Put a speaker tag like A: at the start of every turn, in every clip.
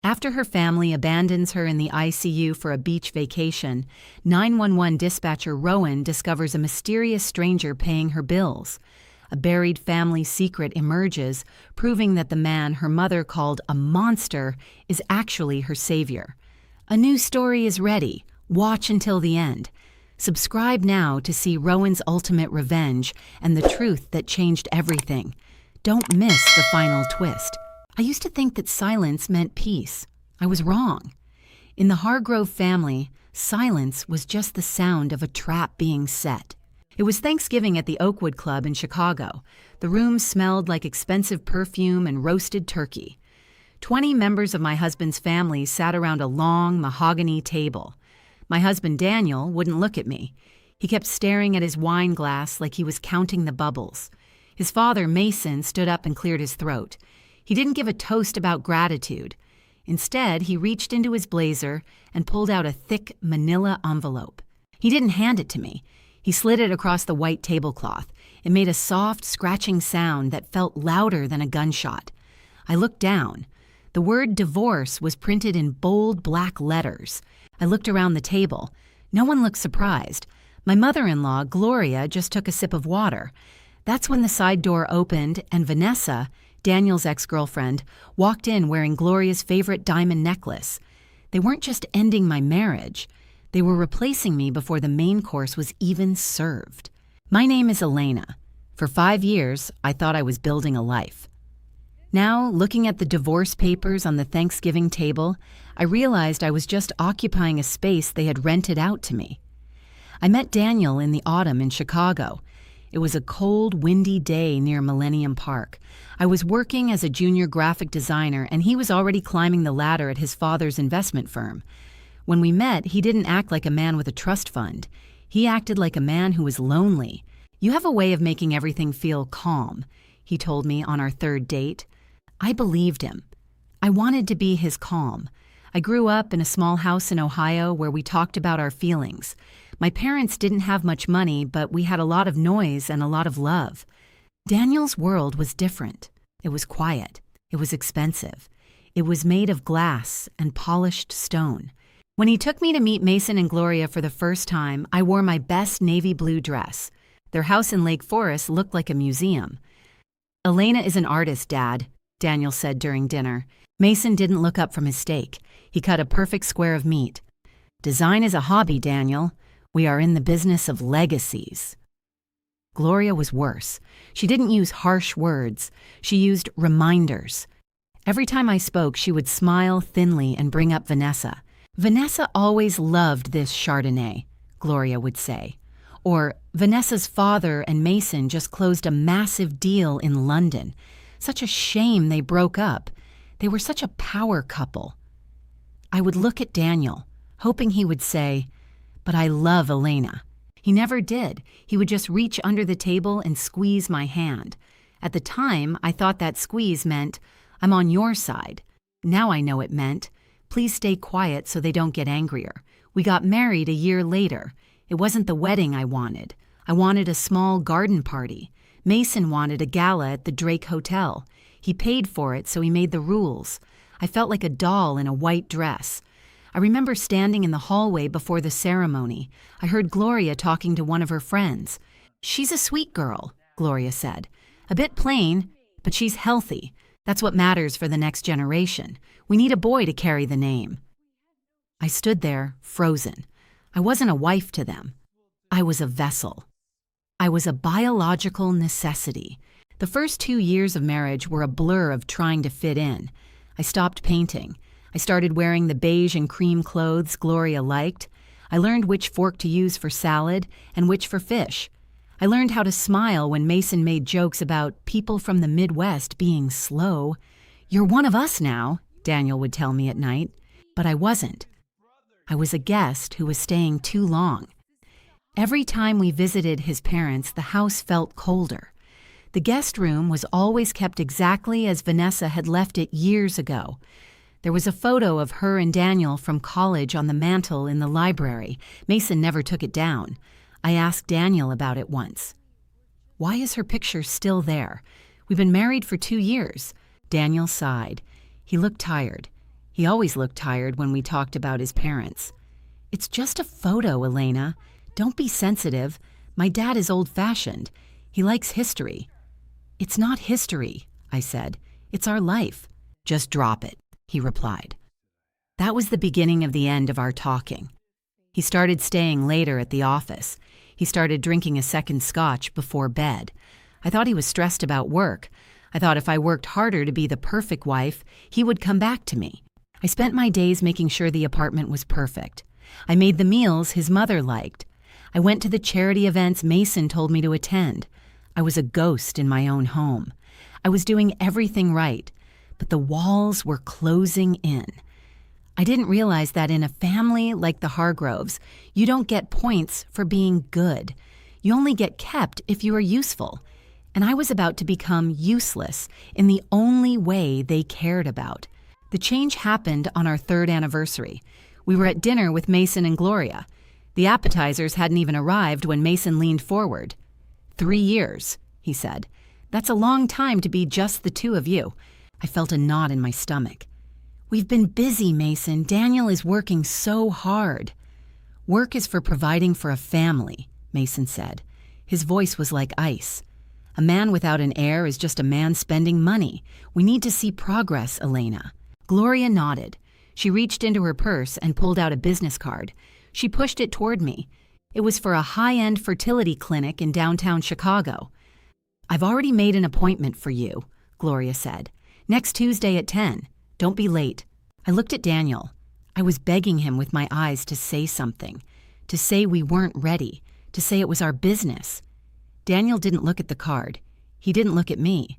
A: After her family abandons her in the ICU for a beach vacation, 911 dispatcher Rowan discovers a mysterious stranger paying her bills. A buried family secret emerges, proving that the man her mother called a monster is actually her savior. A new story is ready. Watch until the end. Subscribe now to see Rowan's ultimate revenge and the truth that changed everything. Don't miss the final twist. I used to think that silence meant peace. I was wrong. In the Hargrove family, silence was just the sound of a trap being set. It was Thanksgiving at the Oakwood Club in Chicago. The room smelled like expensive perfume and roasted turkey. 20 members of my husband's family sat around a long mahogany table. My husband Daniel wouldn't look at me. He kept staring at his wine glass like he was counting the bubbles. His father, Mason, stood up and cleared his throat. He didn't give a toast about gratitude. Instead, he reached into his blazer and pulled out a thick manila envelope. He didn't hand it to me. He slid it across the white tablecloth. It made a soft, scratching sound that felt louder than a gunshot. I looked down. The word divorce was printed in bold black letters. I looked around the table. No one looked surprised. My mother-in-law, Gloria, just took a sip of water. That's when the side door opened and Vanessa, Daniel's ex-girlfriend, walked in wearing Gloria's favorite diamond necklace. They weren't just ending my marriage. They were replacing me before the main course was even served. My name is Elena. For 5 years, I thought I was building a life. Now, looking at the divorce papers on the Thanksgiving table, I realized I was just occupying a space they had rented out to me. I met Daniel in the autumn in Chicago. It was a cold, windy day near Millennium Park. I was working as a junior graphic designer, and he was already climbing the ladder at his father's investment firm. When we met, he didn't act like a man with a trust fund. He acted like a man who was lonely. "You have a way of making everything feel calm," he told me on our third date. I believed him. I wanted to be his calm. I grew up in a small house in Ohio where we talked about our feelings. My parents didn't have much money, but we had a lot of noise and a lot of love. Daniel's world was different. It was quiet. It was expensive. It was made of glass and polished stone. When he took me to meet Mason and Gloria for the first time, I wore my best navy blue dress. Their house in Lake Forest looked like a museum. "Elena is an artist, Dad," Daniel said during dinner. Mason didn't look up from his steak. He cut a perfect square of meat. "Design is a hobby, Daniel. We are in the business of legacies." Gloria was worse. She didn't use harsh words. She used reminders. Every time I spoke, she would smile thinly and bring up Vanessa. "Vanessa always loved this Chardonnay," Gloria would say. Or, "Vanessa's father and Mason just closed a massive deal in London. Such a shame they broke up. They were such a power couple." I would look at Daniel, hoping he would say, "But I love Elena." He never did. He would just reach under the table and squeeze my hand. At the time, I thought that squeeze meant, "I'm on your side." Now I know it meant, "Please stay quiet so they don't get angrier." We got married a year later. It wasn't the wedding I wanted. I wanted a small garden party. Mason wanted a gala at the Drake Hotel. He paid for it, so he made the rules. I felt like a doll in a white dress. I remember standing in the hallway before the ceremony. I heard Gloria talking to one of her friends. "She's a sweet girl," Gloria said. "A bit plain, but she's healthy. That's what matters for the next generation. We need a boy to carry the name." I stood there, frozen. I wasn't a wife to them. I was a vessel. I was a biological necessity. The first 2 years of marriage were a blur of trying to fit in. I stopped painting. I started wearing the beige and cream clothes Gloria liked. I learned which fork to use for salad and which for fish. I learned how to smile when Mason made jokes about people from the Midwest being slow. "You're one of us now," Daniel would tell me at night. But I wasn't. I was a guest who was staying too long. Every time we visited his parents, the house felt colder. The guest room was always kept exactly as Vanessa had left it years ago. There was a photo of her and Daniel from college on the mantel in the library. Mason never took it down. I asked Daniel about it once. "Why is her picture still there? We've been married for 2 years. Daniel sighed. He looked tired. He always looked tired when we talked about his parents. "It's just a photo, Elena. Don't be sensitive. My dad is old-fashioned. He likes history." "It's not history," I said. "It's our life." "Just drop it," he replied. That was the beginning of the end of our talking. He started staying later at the office. He started drinking a second scotch before bed. I thought he was stressed about work. I thought if I worked harder to be the perfect wife, he would come back to me. I spent my days making sure the apartment was perfect. I made the meals his mother liked. I went to the charity events Mason told me to attend. I was a ghost in my own home. I was doing everything right, but the walls were closing in. I didn't realize that in a family like the Hargroves, you don't get points for being good. You only get kept if you are useful. And I was about to become useless in the only way they cared about. The change happened on our 3rd anniversary. We were at dinner with Mason and Gloria. The appetizers hadn't even arrived when Mason leaned forward. 3 years, he said. That's a long time to be just the two of you. I felt a knot in my stomach. We've been busy, Mason. Daniel is working so hard. Work is for providing for a family, Mason said. His voice was like ice. A man without an heir is just a man spending money. We need to see progress, Elena. Gloria nodded. She reached into her purse and pulled out a business card. She pushed it toward me. It was for a high-end fertility clinic in downtown Chicago. "I've already made an appointment for you," Gloria said. "Next Tuesday at 10. Don't be late." I looked at Daniel. I was begging him with my eyes to say something, to say we weren't ready, to say it was our business. Daniel didn't look at the card. He didn't look at me.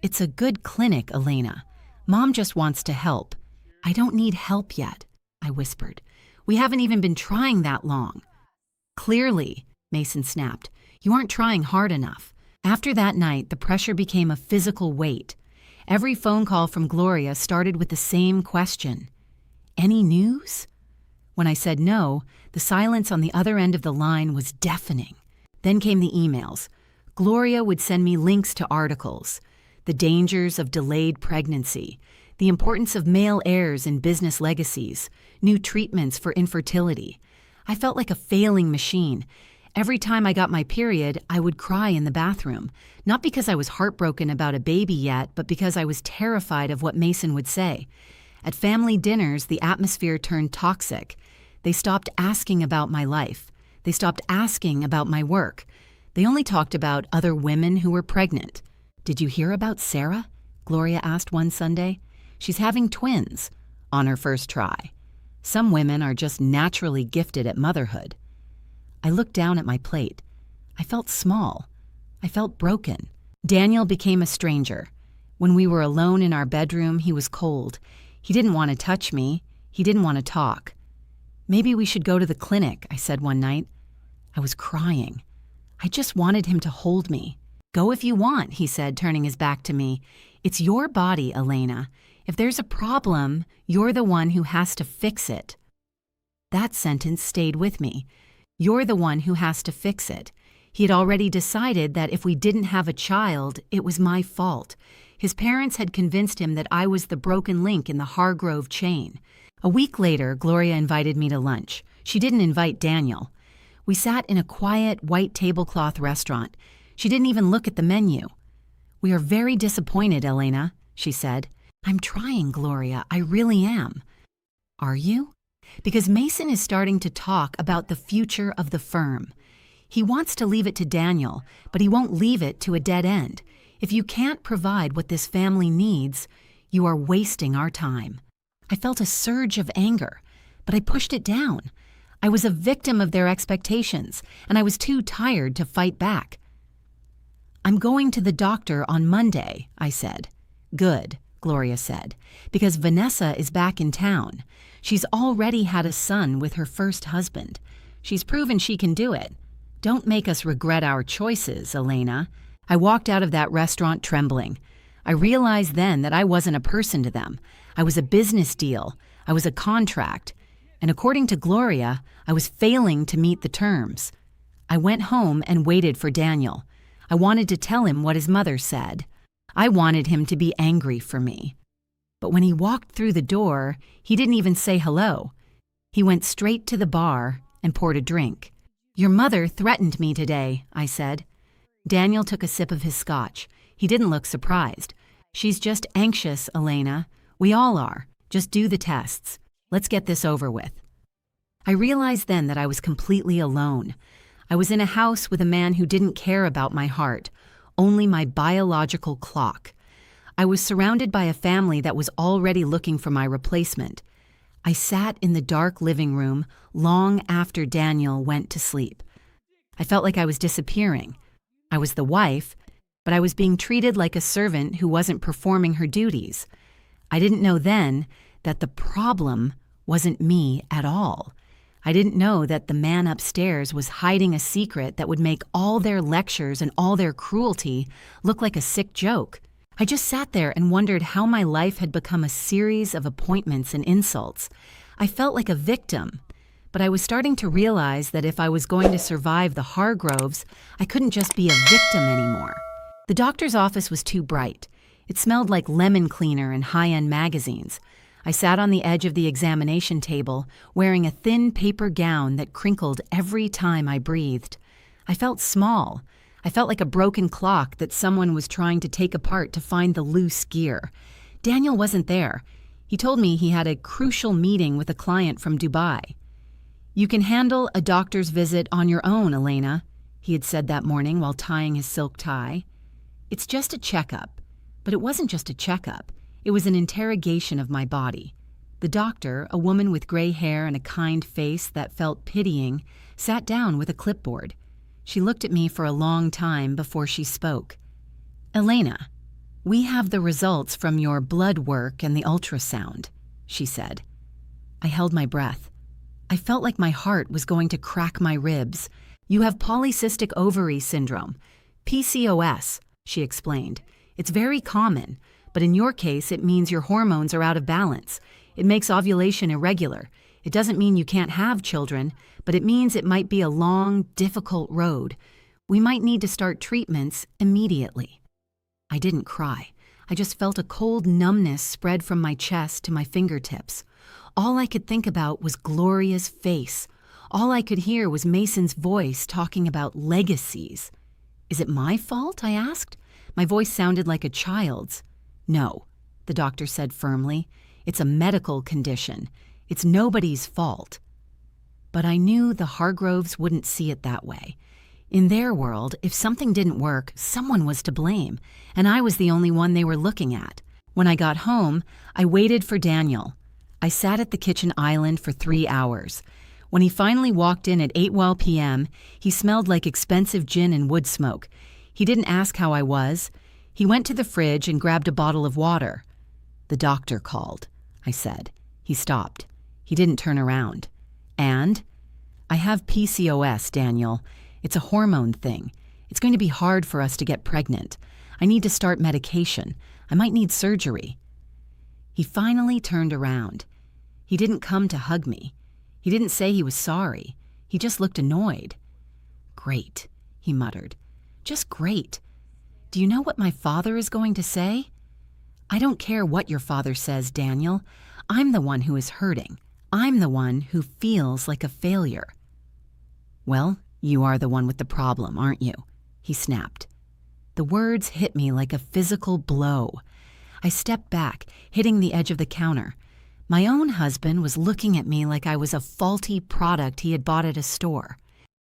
A: "It's a good clinic, Elena. Mom just wants to help." "I don't need help yet," I whispered. "We haven't even been trying that long." "Clearly," Mason snapped, "you aren't trying hard enough." After that night, the pressure became a physical weight. Every phone call from Gloria started with the same question. "Any news?" When I said no, the silence on the other end of the line was deafening. Then came the emails. Gloria would send me links to articles. The dangers of delayed pregnancy, the importance of male heirs in business legacies, new treatments for infertility. I felt like a failing machine. Every time I got my period, I would cry in the bathroom, not because I was heartbroken about a baby yet, but because I was terrified of what Mason would say. At family dinners, the atmosphere turned toxic. They stopped asking about my life. They stopped asking about my work. They only talked about other women who were pregnant. "Did you hear about Sarah?" Gloria asked one Sunday. "She's having twins on her first try. Some women are just naturally gifted at motherhood." I looked down at my plate. I felt small. I felt broken. Daniel became a stranger. When we were alone in our bedroom, he was cold. He didn't want to touch me. He didn't want to talk. "Maybe we should go to the clinic," I said one night. I was crying. I just wanted him to hold me. "Go if you want," he said, turning his back to me. "It's your body, Elena. If there's a problem, you're the one who has to fix it." That sentence stayed with me. You're the one who has to fix it. He had already decided that if we didn't have a child, it was my fault. His parents had convinced him that I was the broken link in the Hargrove chain. A week later, Gloria invited me to lunch. She didn't invite Daniel. We sat in a quiet, white tablecloth restaurant. She didn't even look at the menu. "We are very disappointed, Elena," she said. "I'm trying, Gloria. I really am." "Are you?" "Because Mason is starting to talk about the future of the firm. He wants to leave it to Daniel, but he won't leave it to a dead end. If you can't provide what this family needs, you are wasting our time." I felt a surge of anger, but I pushed it down. I was a victim of their expectations, and I was too tired to fight back. "I'm going to the doctor on Monday," I said. "Good," Gloria said, "because Vanessa is back in town. She's already had a son with her first husband. She's proven she can do it. Don't make us regret our choices, Elena." I walked out of that restaurant trembling. I realized then that I wasn't a person to them. I was a business deal. I was a contract. And according to Gloria, I was failing to meet the terms. I went home and waited for Daniel. I wanted to tell him what his mother said. I wanted him to be angry for me. But when he walked through the door, he didn't even say hello. He went straight to the bar and poured a drink. "Your mother threatened me today," I said. Daniel took a sip of his scotch. He didn't look surprised. "She's just anxious, Elena. We all are. Just do the tests. Let's get this over with." I realized then that I was completely alone. I was in a house with a man who didn't care about my heart, only my biological clock. I was surrounded by a family that was already looking for my replacement. I sat in the dark living room long after Daniel went to sleep. I felt like I was disappearing. I was the wife, but I was being treated like a servant who wasn't performing her duties. I didn't know then that the problem wasn't me at all. I didn't know that the man upstairs was hiding a secret that would make all their lectures and all their cruelty look like a sick joke. I just sat there and wondered how my life had become a series of appointments and insults. I felt like a victim, but I was starting to realize that if I was going to survive the Hargroves, I couldn't just be a victim anymore. The doctor's office was too bright. It smelled like lemon cleaner and high-end magazines. I sat on the edge of the examination table, wearing a thin paper gown that crinkled every time I breathed. I felt small. I felt like a broken clock that someone was trying to take apart to find the loose gear. Daniel wasn't there. He told me he had a crucial meeting with a client from Dubai. "You can handle a doctor's visit on your own, Elena," he had said that morning while tying his silk tie. "It's just a checkup." But it wasn't just a checkup. It was an interrogation of my body. The doctor, a woman with gray hair and a kind face that felt pitying, sat down with a clipboard. She looked at me for a long time before she spoke. "Elena, we have the results from your blood work and the ultrasound," she said. I held my breath. I felt like my heart was going to crack my ribs. "You have polycystic ovary syndrome, PCOS," she explained. "It's very common, but in your case it means your hormones are out of balance. It makes ovulation irregular. It doesn't mean you can't have children, but it means it might be a long, difficult road. We might need to start treatments immediately." I didn't cry. I just felt a cold numbness spread from my chest to my fingertips. All I could think about was Gloria's face. All I could hear was Mason's voice talking about legacies. "Is it my fault?" I asked. My voice sounded like a child's. "No," the doctor said firmly. "It's a medical condition. It's nobody's fault." But I knew the Hargroves wouldn't see it that way. In their world, if something didn't work, someone was to blame, and I was the only one they were looking at. When I got home, I waited for Daniel. I sat at the kitchen island for 3 hours. When he finally walked in at 8:12 p.m., he smelled like expensive gin and wood smoke. He didn't ask how I was. He went to the fridge and grabbed a bottle of water. "The doctor called," I said. He stopped. He didn't turn around. "And?" "I have PCOS, Daniel. It's a hormone thing. It's going to be hard for us to get pregnant. I need to start medication. I might need surgery." He finally turned around. He didn't come to hug me. He didn't say he was sorry. He just looked annoyed. "Great," he muttered. "Just great. Do you know what my father is going to say?" "I don't care what your father says, Daniel. I'm the one who is hurting. I'm the one who feels like a failure." "Well, you are the one with the problem, aren't you?" he snapped. The words hit me like a physical blow. I stepped back, hitting the edge of the counter. My own husband was looking at me like I was a faulty product he had bought at a store.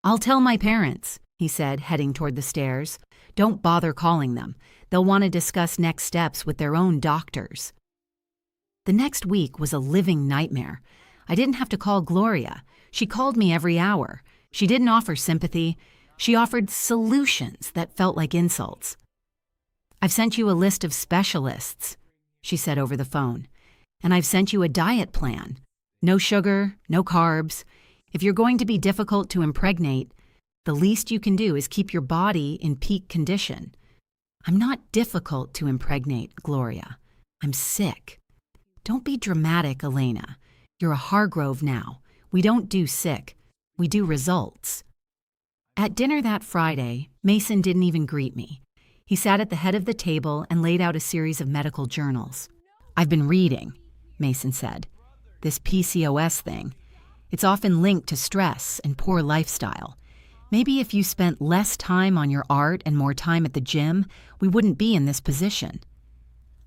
A: "I'll tell my parents," he said, heading toward the stairs. "Don't bother calling them. They'll want to discuss next steps with their own doctors." The next week was a living nightmare. I didn't have to call Gloria. She called me every hour. She didn't offer sympathy. She offered solutions that felt like insults. "I've sent you a list of specialists," she said over the phone. "And I've sent you a diet plan. No sugar, no carbs. If you're going to be difficult to impregnate, the least you can do is keep your body in peak condition." "I'm not difficult to impregnate, Gloria. I'm sick." "Don't be dramatic, Elena. You're a Hargrove now. We don't do sick. We do results." At dinner that Friday, Mason didn't even greet me. He sat at the head of the table and laid out a series of medical journals. I've been reading, Mason said. This PCOS thing. It's often linked to stress and poor lifestyle. Maybe if you spent less time on your art and more time at the gym, we wouldn't be in this position.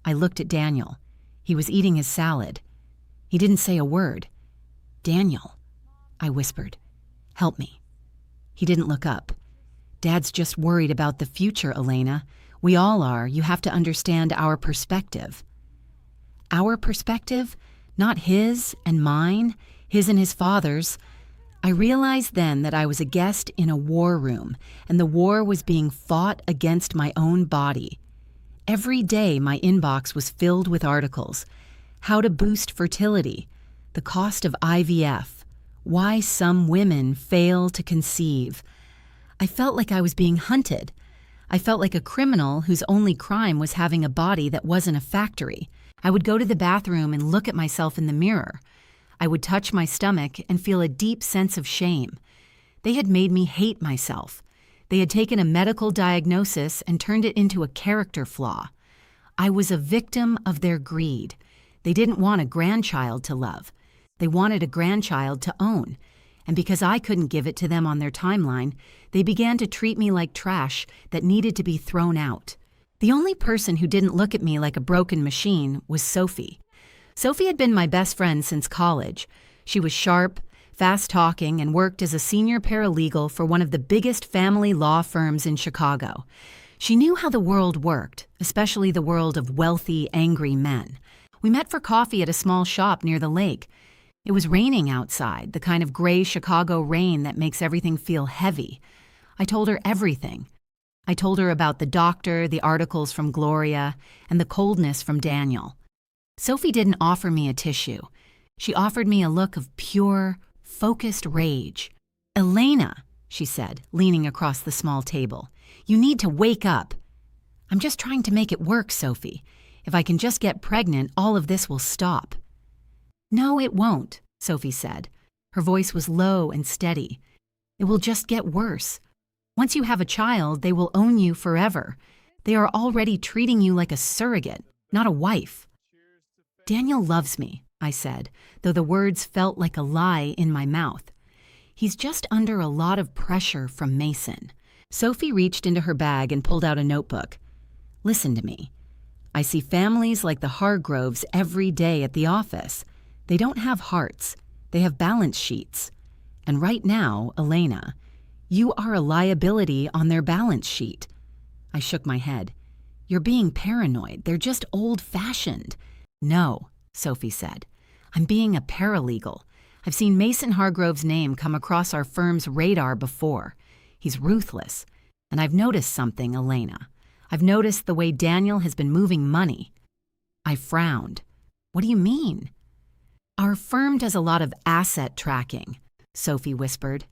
A: I looked at Daniel. He was eating his salad. He didn't say a word. Daniel, I whispered, help me. He didn't look up. Dad's just worried about the future, Elena. We all are. You have to understand our perspective. Our perspective? Not his and mine, his and his father's. I realized then that I was a guest in a war room, and the war was being fought against my own body. Every day my inbox was filled with articles. How to boost fertility, the cost of IVF, why some women fail to conceive. I felt like I was being hunted. I felt like a criminal whose only crime was having a body that wasn't a factory. I would go to the bathroom and look at myself in the mirror. I would touch my stomach and feel a deep sense of shame. They had made me hate myself. They had taken a medical diagnosis and turned it into a character flaw. I was a victim of their greed. They didn't want a grandchild to love. They wanted a grandchild to own. And because I couldn't give it to them on their timeline, they began to treat me like trash that needed to be thrown out. The only person who didn't look at me like a broken machine was Sophie. Sophie had been my best friend since college. She was sharp, fast-talking, and worked as a senior paralegal for one of the biggest family law firms in Chicago. She knew how the world worked, especially the world of wealthy, angry men. We met for coffee at a small shop near the lake. It was raining outside, the kind of gray Chicago rain that makes everything feel heavy. I told her everything. I told her about the doctor, the articles from Gloria, and the coldness from Daniel. Sophie didn't offer me a tissue. She offered me a look of pure, focused rage. "Elena," she said, leaning across the small table, "you need to wake up." "I'm just trying to make it work, Sophie. If I can just get pregnant, all of this will stop." "No, it won't," Sophie said. Her voice was low and steady. "It will just get worse. Once you have a child, they will own you forever. They are already treating you like a surrogate, not a wife." "Daniel loves me," I said, though the words felt like a lie in my mouth. "He's just under a lot of pressure from Mason." Sophie reached into her bag and pulled out a notebook. "Listen to me. I see families like the Hargroves every day at the office. They don't have hearts. They have balance sheets. And right now, Elena, you are a liability on their balance sheet." I shook my head. "You're being paranoid. They're just old-fashioned." "No," Sophie said. "I'm being a paralegal. I've seen Mason Hargrove's name come across our firm's radar before. He's ruthless. And I've noticed something, Elena. I've noticed the way Daniel has been moving money." I frowned. "What do you mean?" "Our firm does a lot of asset tracking," Sophie whispered.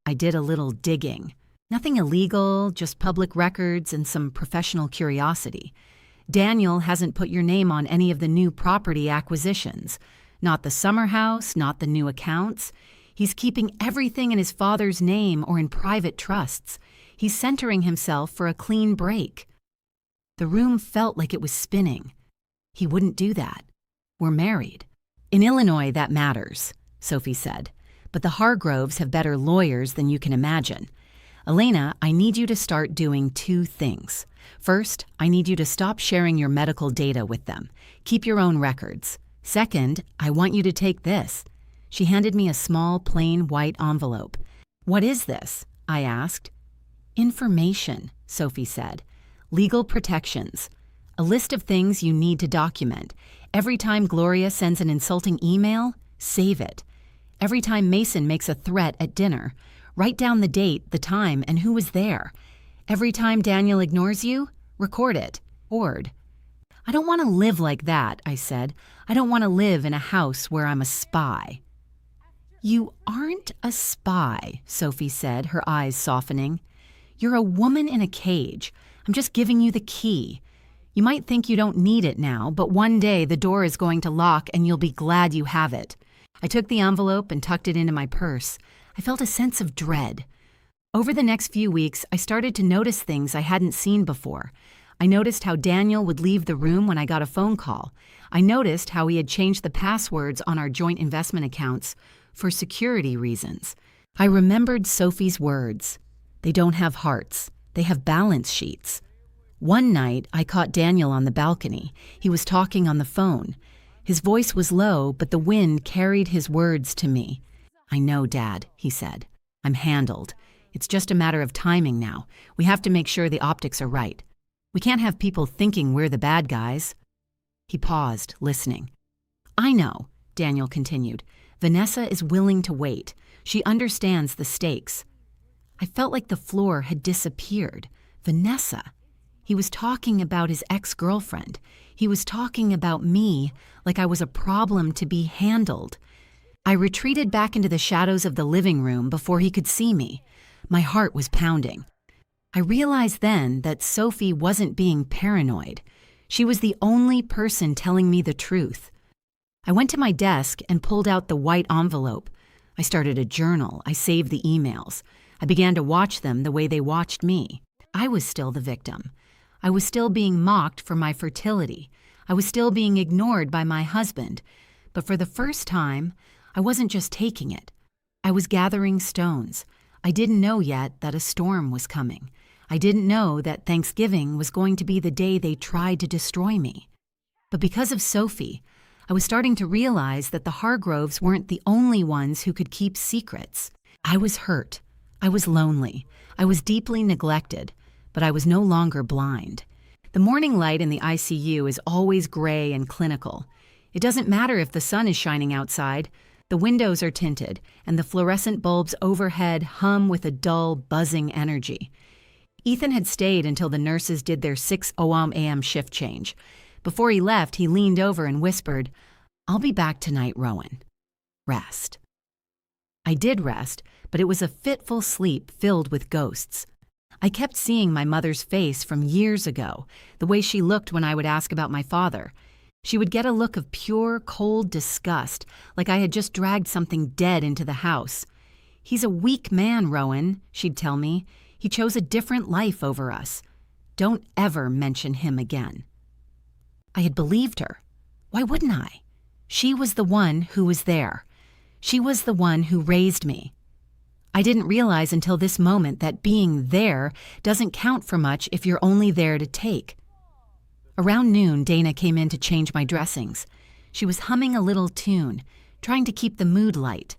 A: I did a little digging. Nothing illegal, just public records and some professional curiosity. Daniel hasn't put your name on any of the new property acquisitions. Not the summer house, not the new accounts. He's keeping everything in his father's name or in private trusts. He's centering himself for a clean break. The room felt like it was spinning. He wouldn't do that. We're married. "In Illinois, that matters," Sophie said. "But the Hargroves have better lawyers than you can imagine. Elena, I need you to start doing two things. First, I need you to stop sharing your medical data with them. Keep your own records. Second, I want you to take this." She handed me a small, plain white envelope. "What is this?" I asked. "Information," Sophie said. "Legal protections. A list of things you need to document. Every time Gloria sends an insulting email, save it. Every time Mason makes a threat at dinner, write down the date, the time, and who was there. Every time Daniel ignores you, record it. Hoard." "I don't want to live like that," I said. "I don't want to live in a house where I'm a spy." "You aren't a spy," Sophie said, her eyes softening. "You're a woman in a cage. I'm just giving you the key. You might think you don't need it now, but one day the door is going to lock and you'll be glad you have it." I took the envelope and tucked it into my purse. I felt a sense of dread. Over the next few weeks, I started to notice things I hadn't seen before. I noticed how Daniel would leave the room when I got a phone call. I noticed how he had changed the passwords on our joint investment accounts for security reasons. I remembered Sophie's words. They don't have hearts. They have balance sheets. One night, I caught Daniel on the balcony. He was talking on the phone. His voice was low, but the wind carried his words to me. "I know, Dad," he said. "I'm handled. It's just a matter of timing now. We have to make sure the optics are right. We can't have people thinking we're the bad guys." He paused, listening. "I know," Daniel continued. "Vanessa is willing to wait. She understands the stakes." I felt like the floor had disappeared. Vanessa. He was talking about his ex-girlfriend. He was talking about me like I was a problem to be handled. I retreated back into the shadows of the living room before he could see me. My heart was pounding. I realized then that Sophie wasn't being paranoid. She was the only person telling me the truth. I went to my desk and pulled out the white envelope. I started a journal. I saved the emails. I began to watch them the way they watched me. I was still the victim. I was still being mocked for my fertility. I was still being ignored by my husband. But for the first time, I wasn't just taking it. I was gathering stones. I didn't know yet that a storm was coming. I didn't know that Thanksgiving was going to be the day they tried to destroy me. But because of Sophie, I was starting to realize that the Hargroves weren't the only ones who could keep secrets. I was hurt. I was lonely. I was deeply neglected, but I was no longer blind. The morning light in the ICU is always gray and clinical. It doesn't matter if the sun is shining outside. The windows are tinted, and the fluorescent bulbs overhead hum with a dull, buzzing energy. Ethan had stayed until the nurses did their 6 a.m. shift change. Before he left, he leaned over and whispered, "I'll be back tonight, Rowan. Rest." I did rest, but it was a fitful sleep filled with ghosts. I kept seeing my mother's face from years ago, the way she looked when I would ask about my father. She would get a look of pure, cold disgust, like I had just dragged something dead into the house. "He's a weak man, Rowan," she'd tell me. "He chose a different life over us. Don't ever mention him again." I had believed her. Why wouldn't I? She was the one who was there. She was the one who raised me. I didn't realize until this moment that being there doesn't count for much if you're only there to take. Around noon, Dana came in to change my dressings. She was humming a little tune, trying to keep the mood light.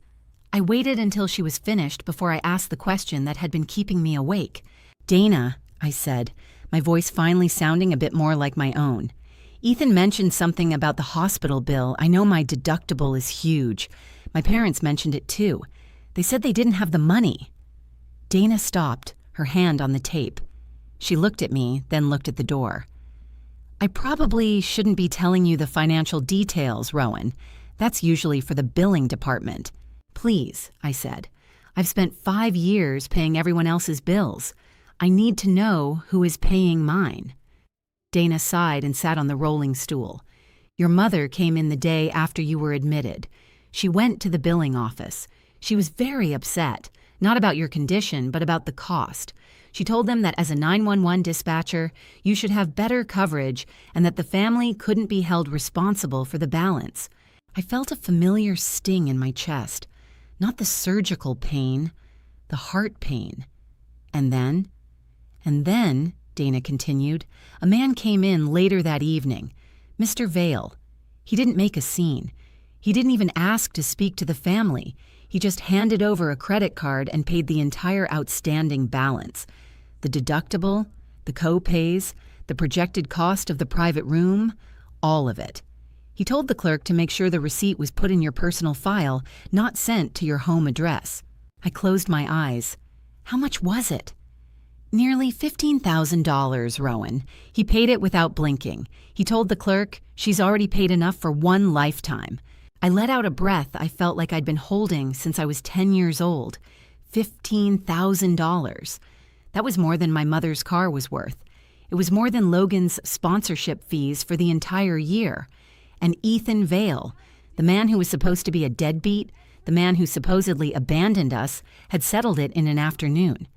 A: I waited until she was finished before I asked the question that had been keeping me awake. "Dana," I said, my voice finally sounding a bit more like my own. "Ethan mentioned something about the hospital bill. I know my deductible is huge. My parents mentioned it too. They said they didn't have the money." Dana stopped, her hand on the tape. She looked at me, then looked at the door. "I probably shouldn't be telling you the financial details, Rowan. That's usually for the billing department." "Please," I said. "I've spent 5 years paying everyone else's bills. I need to know who is paying mine." Dana sighed and sat on the rolling stool. "Your mother came in the day after you were admitted. She went to the billing office. She was very upset, not about your condition, but about the cost. She told them that as a 911 dispatcher, you should have better coverage and that the family couldn't be held responsible for the balance." I felt a familiar sting in my chest, not the surgical pain, the heart pain. And then, Dana continued, "a man came in later that evening, Mr. Vale. He didn't make a scene. He didn't even ask to speak to the family. He just handed over a credit card and paid the entire outstanding balance. The deductible, the co-pays, the projected cost of the private room, all of it. He told the clerk to make sure the receipt was put in your personal file, not sent to your home address." I closed my eyes. "How much was it?" "Nearly $15,000, Rowan. He paid it without blinking. He told the clerk, she's already paid enough for 1 lifetime. I let out a breath I felt like I'd been holding since I was 10 years old. $15,000. That was more than my mother's car was worth. It was more than Logan's sponsorship fees for the entire year. And Ethan Vale, the man who was supposed to be a deadbeat, the man who supposedly abandoned us, had settled it in an afternoon.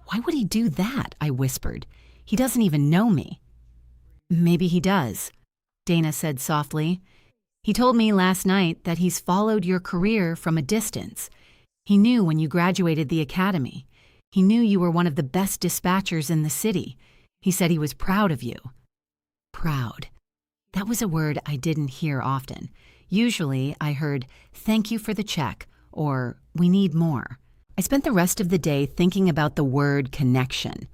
A: "Why would he do that?" I whispered. "He doesn't even know me." Maybe he does, Dana said softly. He told me last night that he's followed your career from a distance. He knew when you graduated the academy. He knew you were one of the best dispatchers in the city. He said he was proud of you. Proud. That was a word I didn't hear often. Usually I heard, "Thank you for the check," or "We need more." I spent the rest of the day thinking about the word connection.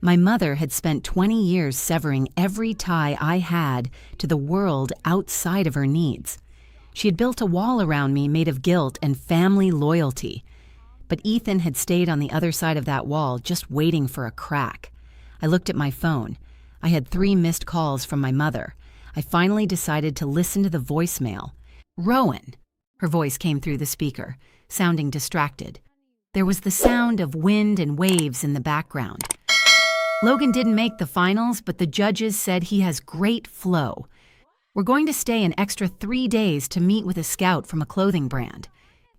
A: My mother had spent 20 years severing every tie I had to the world outside of her needs. She had built a wall around me made of guilt and family loyalty. But Ethan had stayed on the other side of that wall, just waiting for a crack. I looked at my phone. I had 3 missed calls from my mother. I finally decided to listen to the voicemail. "Rowan," her voice came through the speaker, sounding distracted. There was the sound of wind and waves in the background. "Logan didn't make the finals, but the judges said he has great flow. We're going to stay an extra 3 days to meet with a scout from a clothing brand.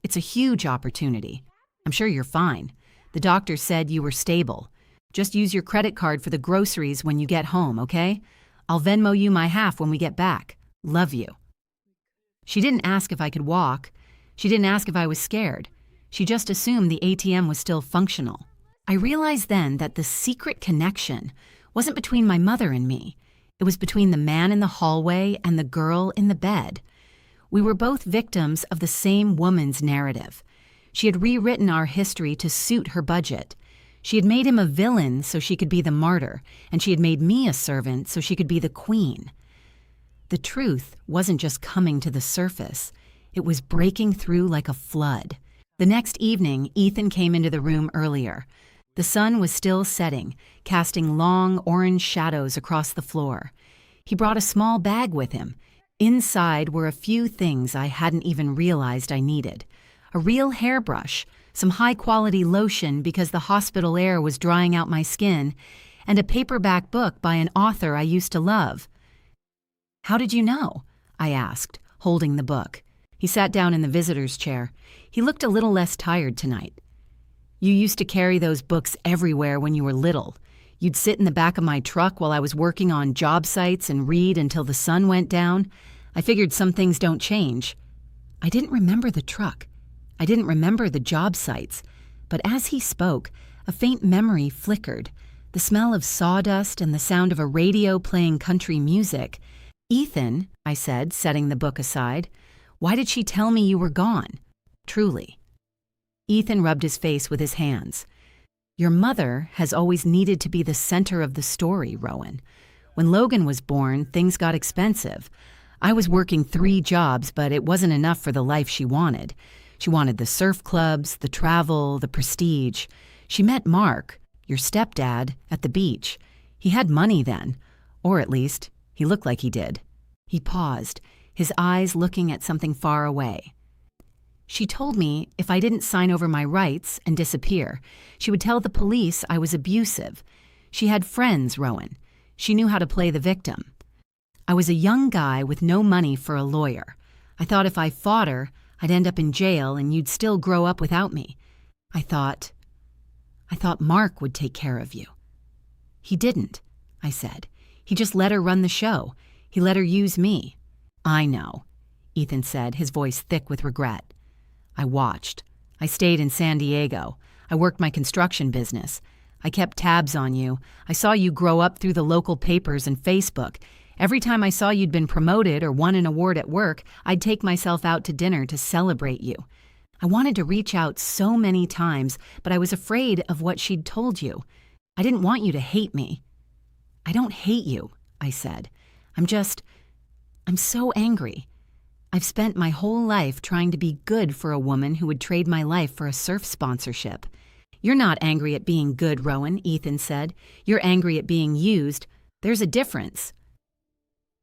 A: It's a huge opportunity. I'm sure you're fine. The doctor said you were stable. Just use your credit card for the groceries when you get home, okay? I'll Venmo you my half when we get back. Love you." She didn't ask if I could walk. She didn't ask if I was scared. She just assumed the ATM was still functional. I realized then that the secret connection wasn't between my mother and me. It was between the man in the hallway and the girl in the bed. We were both victims of the same woman's narrative. She had rewritten our history to suit her budget. She had made him a villain so she could be the martyr, and she had made me a servant so she could be the queen. The truth wasn't just coming to the surface. It was breaking through like a flood. The next evening, Ethan came into the room earlier. The sun was still setting, casting long orange shadows across the floor. He brought a small bag with him. Inside were a few things I hadn't even realized I needed. A real hairbrush, some high-quality lotion because the hospital air was drying out my skin, and a paperback book by an author I used to love. "How did you know?" I asked, holding the book. He sat down in the visitor's chair. He looked a little less tired tonight. "You used to carry those books everywhere when you were little. You'd sit in the back of my truck while I was working on job sites and read until the sun went down. I figured some things don't change." I didn't remember the truck. I didn't remember the job sites. But as he spoke, a faint memory flickered. The smell of sawdust and the sound of a radio playing country music. "Ethan," I said, setting the book aside, "why did she tell me you were gone? Truly." Ethan rubbed his face with his hands. "Your mother has always needed to be the center of the story, Rowan. When Logan was born, things got expensive. I was working 3 jobs, but it wasn't enough for the life she wanted. She wanted the surf clubs, the travel, the prestige. She met Mark, your stepdad, at the beach. He had money then, or at least, he looked like he did." He paused, his eyes looking at something far away. "She told me if I didn't sign over my rights and disappear, she would tell the police I was abusive. She had friends, Rowan. She knew how to play the victim. I was a young guy with no money for a lawyer. I thought if I fought her, I'd end up in jail and you'd still grow up without me. I thought Mark would take care of you." "He didn't," I said. "He just let her run the show. He let her use me." "I know," Ethan said, his voice thick with regret. "I watched. I stayed in San Diego. I worked my construction business. I kept tabs on you. I saw you grow up through the local papers and Facebook. Every time I saw you'd been promoted or won an award at work, I'd take myself out to dinner to celebrate you. I wanted to reach out so many times, but I was afraid of what she'd told you. I didn't want you to hate me." "I don't hate you," I said. I'm so angry. I've spent my whole life trying to be good for a woman who would trade my life for a surf sponsorship." "You're not angry at being good, Rowan," Ethan said. "You're angry at being used. There's a difference."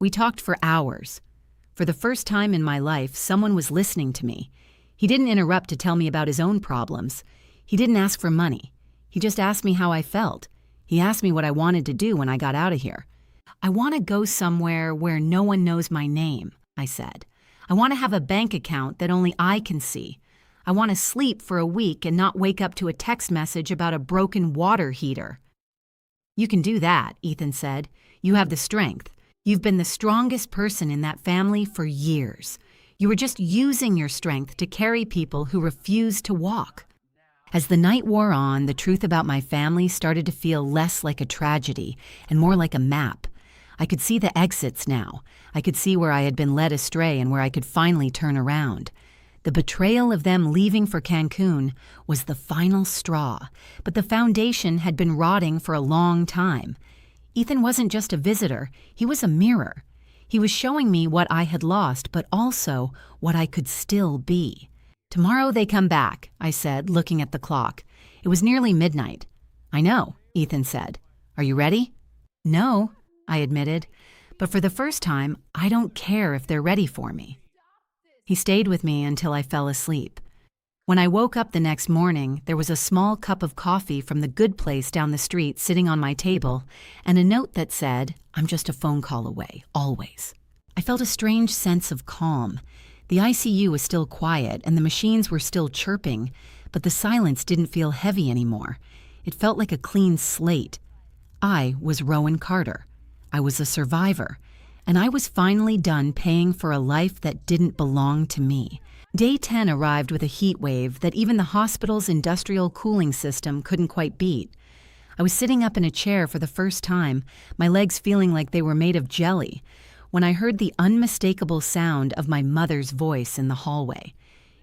A: We talked for hours. For the first time in my life, someone was listening to me. He didn't interrupt to tell me about his own problems. He didn't ask for money. He just asked me how I felt. He asked me what I wanted to do when I got out of here. "I want to go somewhere where no one knows my name," I said. "I want to have a bank account that only I can see. I want to sleep for a week and not wake up to a text message about a broken water heater." "You can do that," Ethan said. You have the strength. You've been the strongest person in that family for years. You were just using your strength to carry people who refused to walk. As the night wore on, the truth about my family started to feel less like a tragedy and more like a map. I could see the exits now. I could see where I had been led astray and where I could finally turn around. The betrayal of them leaving for Cancun was the final straw, but the foundation had been rotting for a long time. Ethan wasn't just a visitor, he was a mirror. He was showing me what I had lost, but also what I could still be. "Tomorrow they come back," I said, looking at the clock. It was nearly midnight. "I know," Ethan said. "Are you ready?" "No," I admitted, "but for the first time, I don't care if they're ready for me." He stayed with me until I fell asleep. When I woke up the next morning, there was a small cup of coffee from the good place down the street sitting on my table, and a note that said, "I'm just a phone call away, always." I felt a strange sense of calm. The ICU was still quiet, and the machines were still chirping, but the silence didn't feel heavy anymore. It felt like a clean slate. I was Rowan Carter. I was a survivor, and I was finally done paying for a life that didn't belong to me. Day 10 arrived with a heat wave that even the hospital's industrial cooling system couldn't quite beat. I was sitting up in a chair for the first time, my legs feeling like they were made of jelly, when I heard the unmistakable sound of my mother's voice in the hallway.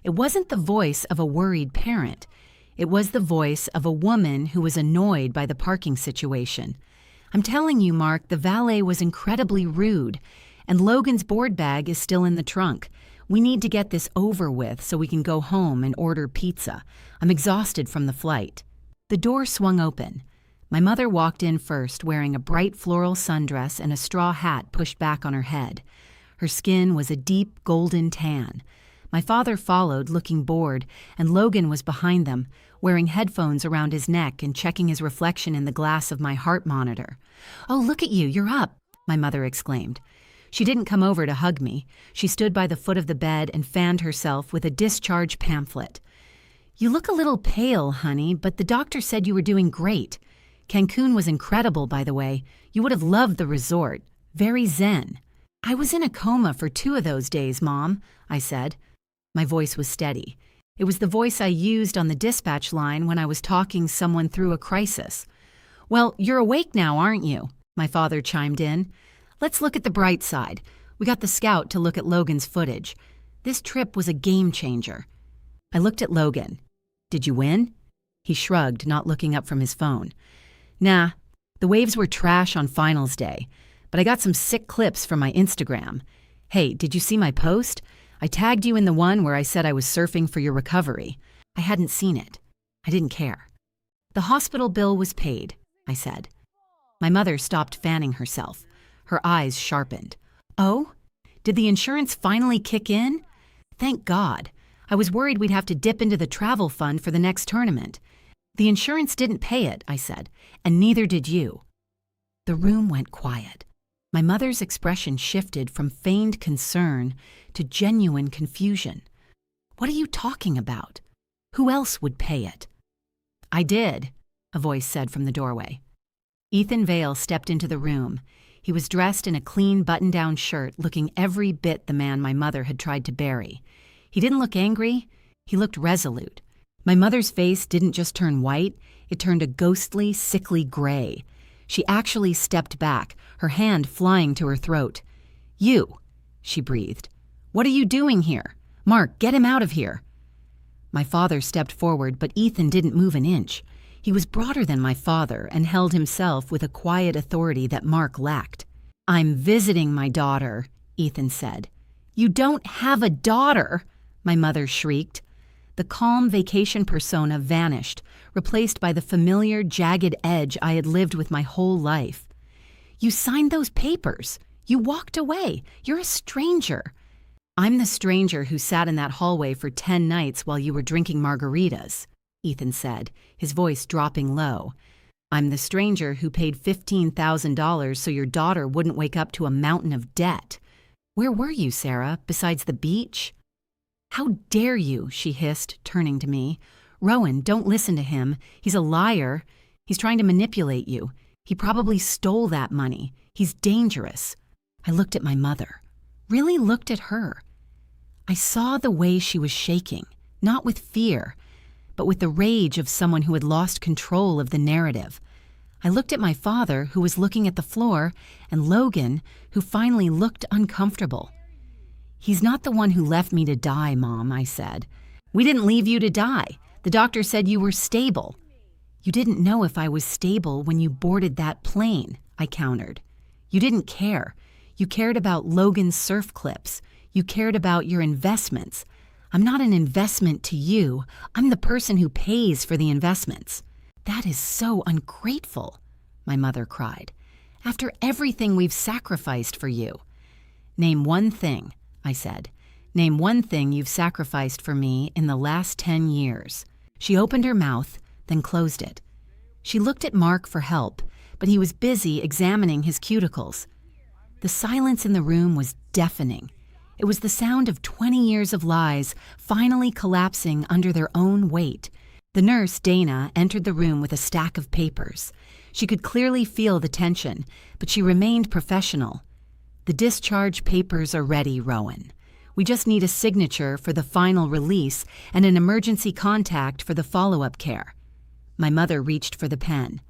A: It wasn't the voice of a worried parent. It was the voice of a woman who was annoyed by the parking situation. "I'm telling you, Mark, the valet was incredibly rude, and Logan's board bag is still in the trunk. We need to get this over with so we can go home and order pizza. I'm exhausted from the flight." The door swung open. My mother walked in first, wearing a bright floral sundress and a straw hat pushed back on her head. Her skin was a deep golden tan. My father followed, looking bored, and Logan was behind them, wearing headphones around his neck and checking his reflection in the glass of my heart monitor. "Oh, look at you, you're up," my mother exclaimed. She didn't come over to hug me. She stood by the foot of the bed and fanned herself with a discharge pamphlet. "You look a little pale, honey, but the doctor said you were doing great. Cancun was incredible, by the way. You would have loved the resort. Very zen." "I was in a coma for 2 of those days, Mom," I said. My voice was steady. It was the voice I used on the dispatch line when I was talking someone through a crisis. "Well, you're awake now, aren't you?" my father chimed in. "Let's look at the bright side. We got the scout to look at Logan's footage. This trip was a game changer." I looked at Logan. "Did you win?" He shrugged, not looking up from his phone. "Nah, the waves were trash on finals day, but I got some sick clips from my Instagram. Hey, did you see my post? I tagged you in the one where I said I was surfing for your recovery." I hadn't seen it. I didn't care. "The hospital bill was paid," I said. My mother stopped fanning herself. Her eyes sharpened. "Oh? Did the insurance finally kick in? Thank God. I was worried we'd have to dip into the travel fund for the next tournament." "The insurance didn't pay it," I said, "and neither did you." The room went quiet. My mother's expression shifted from feigned concern to genuine confusion. "What are you talking about? Who else would pay it?" "I did," a voice said from the doorway. Ethan Vale stepped into the room. He was dressed in a clean button-down shirt, looking every bit the man my mother had tried to bury. He didn't look angry. He looked resolute. My mother's face didn't just turn white, it turned a ghostly, sickly gray. She actually stepped back, her hand flying to her throat. "You," she breathed. "What are you doing here? Mark, get him out of here." My father stepped forward, but Ethan didn't move an inch. He was broader than my father and held himself with a quiet authority that Mark lacked. "I'm visiting my daughter," Ethan said. "You don't have a daughter," my mother shrieked. The calm vacation persona vanished, replaced by the familiar, jagged edge I had lived with my whole life. "You signed those papers. You walked away. You're a stranger." "I'm the stranger who sat in that hallway for 10 nights while you were drinking margaritas," Ethan said, his voice dropping low. "I'm the stranger who paid $15,000 so your daughter wouldn't wake up to a mountain of debt. Where were you, Sarah, besides the beach?" "How dare you," she hissed, turning to me. "Rowan, don't listen to him. He's a liar. He's trying to manipulate you. He probably stole that money. He's dangerous. I looked at my mother. Really looked at her. I saw the way she was shaking, not with fear, but with the rage of someone who had lost control of the narrative. I looked at my father, who was looking at the floor, and Logan, who finally looked uncomfortable. "He's not the one who left me to die, Mom," I said. "We didn't leave you to die. The doctor said you were stable." "You didn't know if I was stable when you boarded that plane," I countered. "You didn't care. You cared about Logan's surf clips. You cared about your investments. I'm not an investment to you. I'm the person who pays for the investments." "That is so ungrateful," my mother cried. "After everything we've sacrificed for you." "Name one thing," I said. "Name one thing you've sacrificed for me in the last 10 years. She opened her mouth, then closed it. She looked at Mark for help, but he was busy examining his cuticles. The silence in the room was deafening. It was the sound of 20 years of lies finally collapsing under their own weight. The nurse, Dana, entered the room with a stack of papers. She could clearly feel the tension, but she remained professional. "The discharge papers are ready, Rowan. We just need a signature for the final release and an emergency contact for the follow-up care." My mother reached for the pen.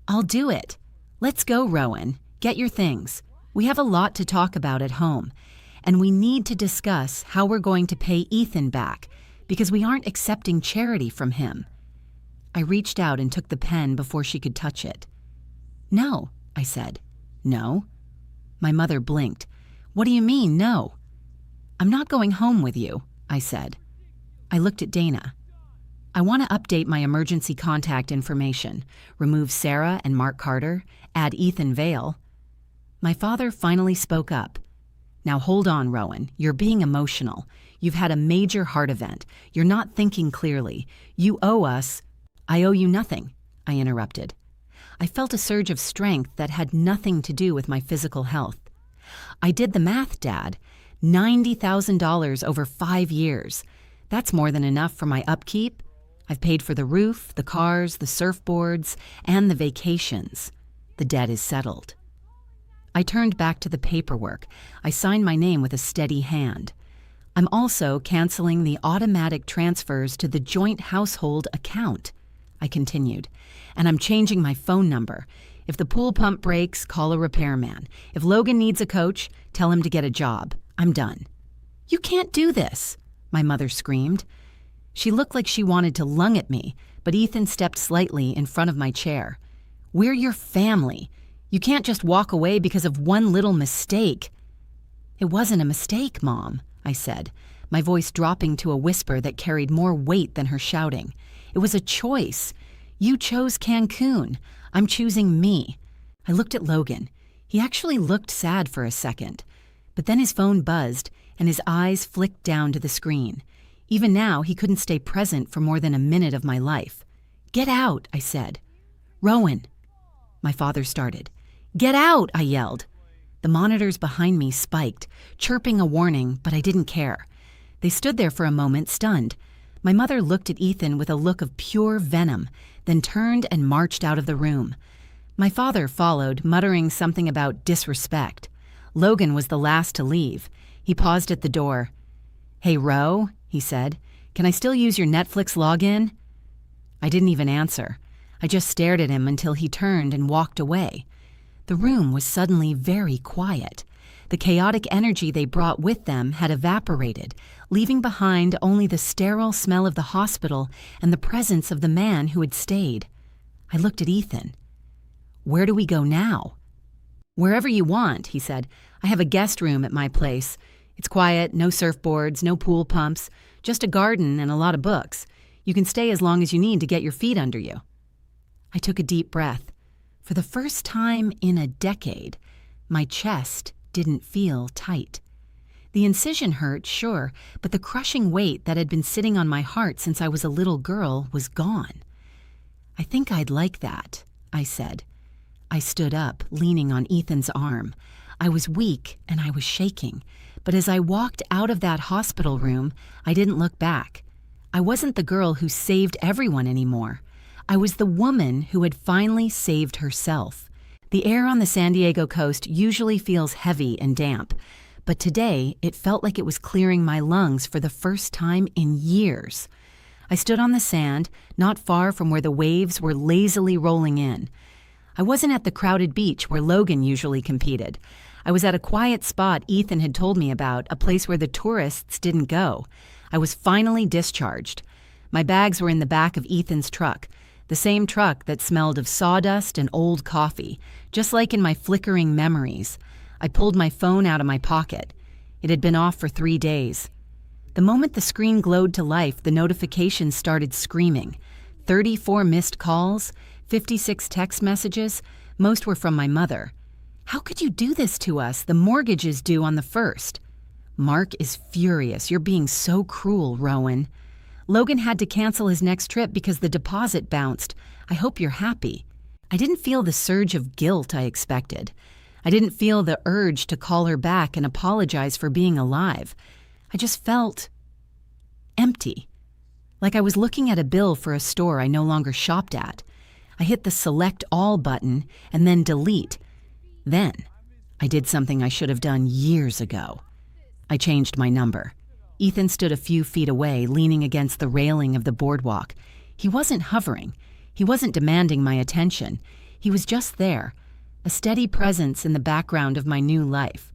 A: "I'll do it. Let's go, Rowan. Get your things. We have a lot to talk about at home, and we need to discuss how we're going to pay Ethan back, because we aren't accepting charity from him." I reached out and took the pen before she could touch it. "No," I said. "No?" My mother blinked. "What do you mean, no?" "I'm not going home with you," I said. I looked at Dana. "I want to update my emergency contact information, remove Sarah and Mark Carter, add Ethan Vale." My father finally spoke up. "Now hold on, Rowan. You're being emotional. You've had a major heart event. You're not thinking clearly. You owe us—" "I owe you nothing," I interrupted. I felt a surge of strength that had nothing to do with my physical health. "I did the math, Dad. $90,000 over 5 years. That's more than enough for my upkeep. I've paid for the roof, the cars, the surfboards, and the vacations. The debt is settled." I turned back to the paperwork. I signed my name with a steady hand. "I'm also canceling the automatic transfers to the joint household account," I continued, "and I'm changing my phone number. If the pool pump breaks, call a repairman. If Logan needs a coach, tell him to get a job. I'm done." "You can't do this," my mother screamed. She looked like she wanted to lung at me, but Ethan stepped slightly in front of my chair. "We're your family. You can't just walk away because of one little mistake." "It wasn't a mistake, Mom," I said, my voice dropping to a whisper that carried more weight than her shouting. "It was a choice. You chose Cancun. I'm choosing me." I looked at Logan. He actually looked sad for a second, but then his phone buzzed and his eyes flicked down to the screen. Even now, he couldn't stay present for more than a minute of my life. "Get out," I said. "Rowan." My father started. "Get out," I yelled. The monitors behind me spiked, chirping a warning, but I didn't care. They stood there for a moment, stunned. My mother looked at Ethan with a look of pure venom, then turned and marched out of the room. My father followed, muttering something about disrespect. Logan was the last to leave. He paused at the door. "Hey, Ro," he said, "can I still use your Netflix login?" I didn't even answer. I just stared at him until he turned and walked away. The room was suddenly very quiet. The chaotic energy they brought with them had evaporated, leaving behind only the sterile smell of the hospital and the presence of the man who had stayed. I looked at Ethan. "Where do we go now?" "Wherever you want," he said. "I have a guest room at my place. It's quiet, no surfboards, no pool pumps, just a garden and a lot of books. You can stay as long as you need to get your feet under you." I took a deep breath. For the first time in a decade, my chest didn't feel tight. The incision hurt, sure, but the crushing weight that had been sitting on my heart since I was a little girl was gone. "I think I'd like that," I said. I stood up, leaning on Ethan's arm. I was weak and I was shaking, but as I walked out of that hospital room, I didn't look back. I wasn't the girl who saved everyone anymore. I was the woman who had finally saved herself. The air on the San Diego coast usually feels heavy and damp, but today it felt like it was clearing my lungs for the first time in years. I stood on the sand, not far from where the waves were lazily rolling in. I wasn't at the crowded beach where Logan usually competed. I was at a quiet spot Ethan had told me about, a place where the tourists didn't go. I was finally discharged. My bags were in the back of Ethan's truck, the same truck that smelled of sawdust and old coffee, just like in my flickering memories. I pulled my phone out of my pocket. It had been off for 3 days. The moment the screen glowed to life, the notifications started screaming. 34 missed calls, 56 text messages, most were from my mother. "How could you do this to us? The mortgage is due on the 1st. "Mark is furious. You're being so cruel, Rowan. "Logan had to cancel his next trip because the deposit bounced. I hope you're happy." I didn't feel the surge of guilt I expected. I didn't feel the urge to call her back and apologize for being alive. I just felt empty, like I was looking at a bill for a store I no longer shopped at. I hit the Select All button and then Delete. Then, I did something I should have done years ago. I changed my number. Ethan stood a few feet away, leaning against the railing of the boardwalk. He wasn't hovering. He wasn't demanding my attention. He was just there, a steady presence in the background of my new life.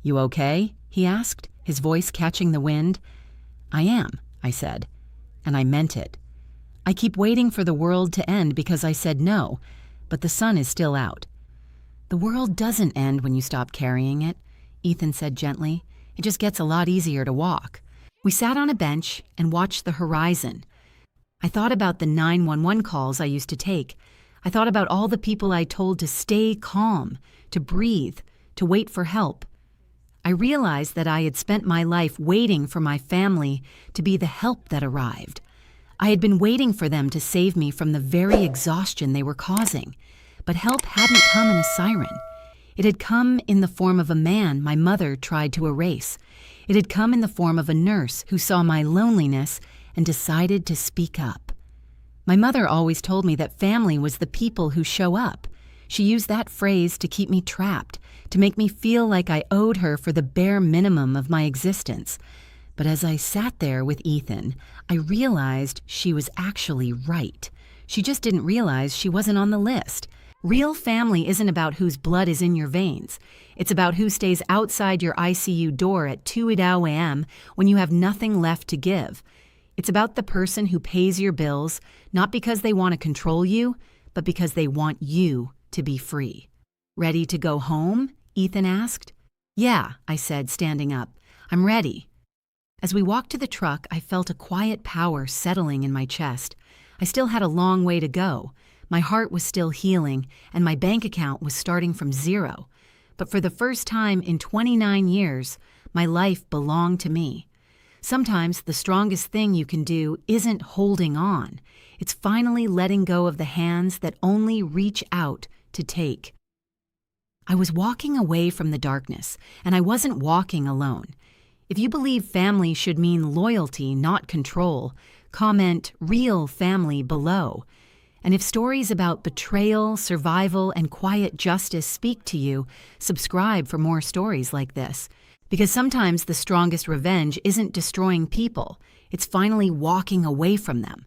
A: "You okay?" he asked, his voice catching the wind. "I am," I said, and I meant it. I keep waiting for the world to end because I said no, but the sun is still out. "The world doesn't end when you stop carrying it," Ethan said gently. "It just gets a lot easier to walk." We sat on a bench and watched the horizon. I thought about the 911 calls I used to take. I thought about all the people I told to stay calm, to breathe, to wait for help. I realized that I had spent my life waiting for my family to be the help that arrived. I had been waiting for them to save me from the very exhaustion they were causing. But help hadn't come in a siren. It had come in the form of a man my mother tried to erase. It had come in the form of a nurse who saw my loneliness and decided to speak up. My mother always told me that family was the people who show up. She used that phrase to keep me trapped, to make me feel like I owed her for the bare minimum of my existence. But as I sat there with Ethan, I realized she was actually right. She just didn't realize she wasn't on the list. Real family isn't about whose blood is in your veins. It's about who stays outside your ICU door at 2 a.m. when you have nothing left to give. It's about the person who pays your bills, not because they want to control you, but because they want you to be free. "Ready to go home?" Ethan asked. "Yeah," I said, standing up. "I'm ready." As we walked to the truck, I felt a quiet power settling in my chest. I still had a long way to go. My heart was still healing, and my bank account was starting from zero. But for the first time in 29 years, my life belonged to me. Sometimes the strongest thing you can do isn't holding on. It's finally letting go of the hands that only reach out to take. I was walking away from the darkness, and I wasn't walking alone. If you believe family should mean loyalty, not control, comment "real family" below. And if stories about betrayal, survival, and quiet justice speak to you, subscribe for more stories like this. Because sometimes the strongest revenge isn't destroying people, it's finally walking away from them.